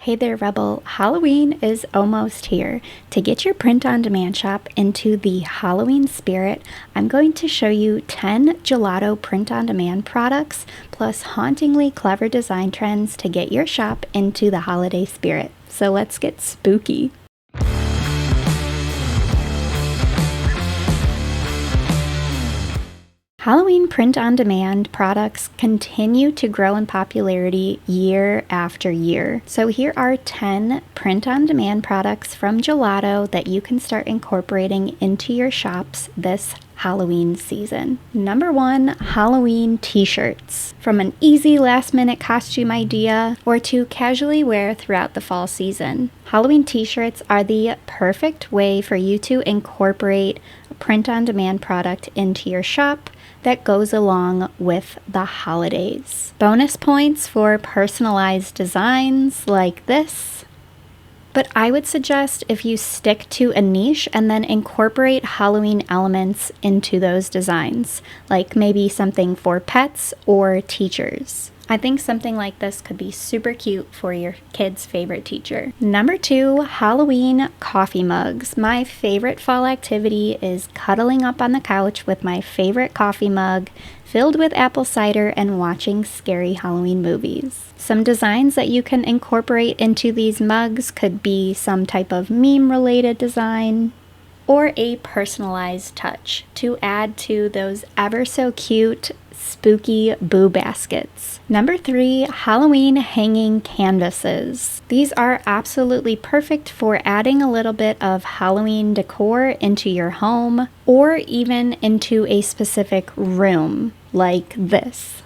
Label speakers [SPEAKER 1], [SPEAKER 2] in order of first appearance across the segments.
[SPEAKER 1] Hey there, Rebel. Halloween is almost here. To get your print-on-demand shop into the Halloween spirit, I'm going to show you 10 Gelato print-on-demand products, plus hauntingly clever design trends to get your shop into the holiday spirit. So let's get spooky. Halloween print-on-demand products continue to grow in popularity year after year. So here are 10 print-on-demand products from Gelato that you can start incorporating into your shops this Halloween season. Number 1, Halloween t-shirts. From an easy last-minute costume idea or to casually wear throughout the fall season, Halloween t-shirts are the perfect way for you to incorporate a print-on-demand product into your shop that goes along with the holidays. Bonus points for personalized designs like this. But I would suggest if you stick to a niche and then incorporate Halloween elements into those designs, like maybe something for pets or teachers. I think something like this could be super cute for your kid's favorite teacher. Number 2, Halloween coffee mugs. My favorite fall activity is cuddling up on the couch with my favorite coffee mug, filled with apple cider and watching scary Halloween movies. Some designs that you can incorporate into these mugs could be some type of meme-related design, or a personalized touch to add to those ever so cute spooky boo baskets. Number 3, Halloween hanging canvases. These are absolutely perfect for adding a little bit of Halloween decor into your home or even into a specific room like this.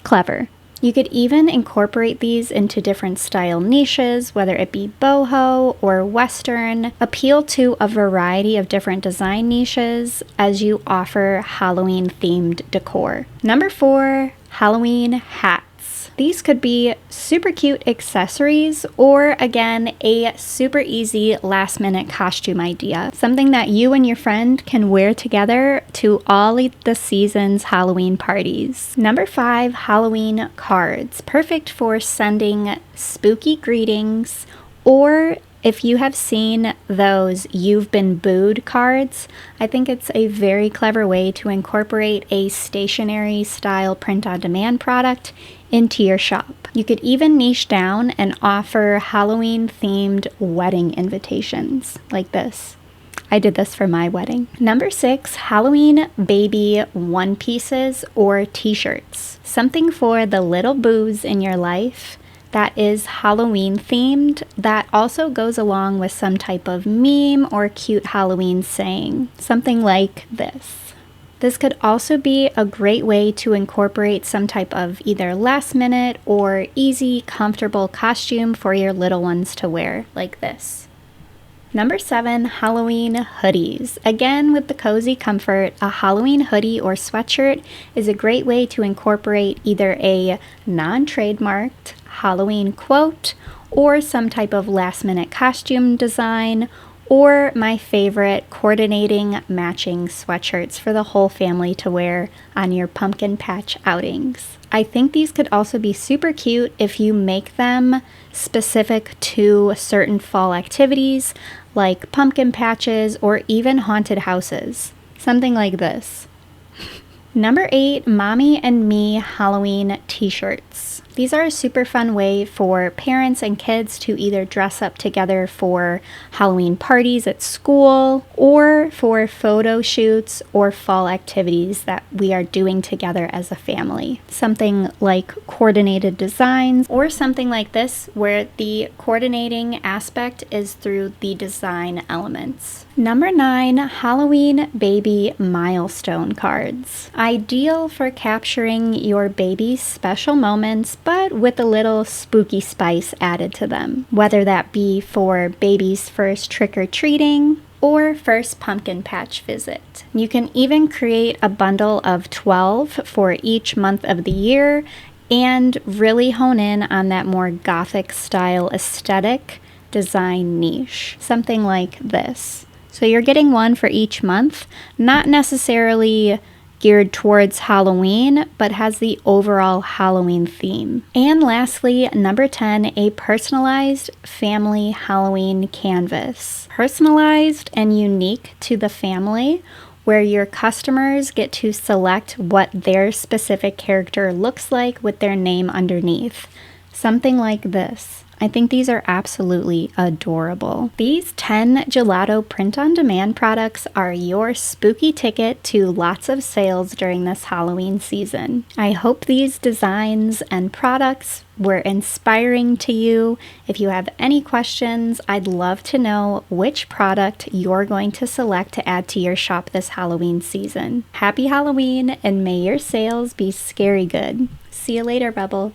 [SPEAKER 1] Clever. You could even incorporate these into different style niches, whether it be boho or western. Appeal to a variety of different design niches as you offer Halloween themed decor. Number 4, Halloween hats. These could be super cute accessories or, again, a super easy last minute costume idea. Something that you and your friend can wear together to all the season's Halloween parties. Number 5, Halloween cards. Perfect for sending spooky greetings, or if you have seen those "You've Been Booed" cards, I think it's a very clever way to incorporate a stationery style print-on-demand product into your shop. You could even niche down and offer Halloween themed wedding invitations like this. I did this for my wedding. Number 6, Halloween baby one pieces or t-shirts. Something for the little boos in your life that is Halloween themed that also goes along with some type of meme or cute Halloween saying. Something like this. This could also be a great way to incorporate some type of either last minute or easy, comfortable costume for your little ones to wear, like this. Number 7, Halloween hoodies. Again, with the cozy comfort, a Halloween hoodie or sweatshirt is a great way to incorporate either a non-trademarked Halloween quote or some type of last minute costume design, or my favorite, coordinating matching sweatshirts for the whole family to wear on your pumpkin patch outings. I think these could also be super cute if you make them specific to certain fall activities like pumpkin patches or even haunted houses. Something like this. Number 8, Mommy and Me Halloween t-shirts. These are a super fun way for parents and kids to either dress up together for Halloween parties at school or for photo shoots or fall activities that we are doing together as a family. Something like coordinated designs or something like this where the coordinating aspect is through the design elements. Number 9, Halloween baby milestone cards. Ideal for capturing your baby's special moments, but with a little spooky spice added to them. Whether that be for baby's first trick-or-treating or first pumpkin patch visit. You can even create a bundle of 12 for each month of the year and really hone in on that more gothic style aesthetic design niche. Something like this. So you're getting one for each month, not necessarily geared towards Halloween, but has the overall Halloween theme. And lastly, number 10, a personalized family Halloween canvas. Personalized and unique to the family, where your customers get to select what their specific character looks like with their name underneath. Something like this. I think these are absolutely adorable. These 10 Gelato print-on-demand products are your spooky ticket to lots of sales during this Halloween season. I hope these designs and products were inspiring to you. If you have any questions, I'd love to know which product you're going to select to add to your shop this Halloween season. Happy Halloween, and may your sales be scary good. See you later, Rebel.